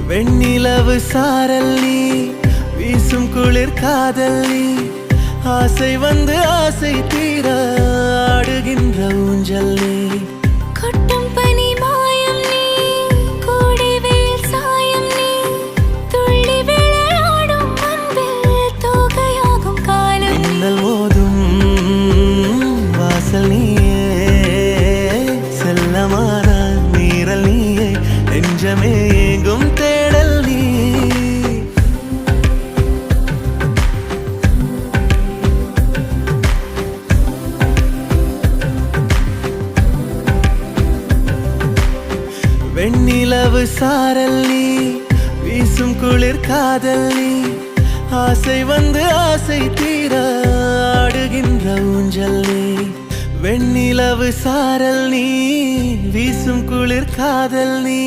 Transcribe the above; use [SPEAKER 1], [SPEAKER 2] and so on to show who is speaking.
[SPEAKER 1] வெண்ணிலவு சாரல் நீ, வீசும் குளிர் காதல் நீ, ஆசை வந்து ஆசை தீர ஆடுகின்ற ஊஞ்சல் நீ.
[SPEAKER 2] கொட்டும் பனி மாயம் நீ, கோடை வெயில் சாயம் நீ, துள்ளி விளையாடும் அன்பில் தோகையாகும் காலம் நீ.
[SPEAKER 1] மின்னல் மோதும் வாசல் நீயே, செல்லமான நீரல் நீயே, நெஞ்சமே எங்கும் தேடல் நீ. வெண்ணிலவு சாரல் நீ, வீசும் குளிர் காதல் நீ, ஆசை வந்து ஆசை தீர ஆடுகின்ற ஊஞ்சல் நீ. வெண்ணிலவு சாரல் நீ, வீசும் குளிர் காதல் நீ,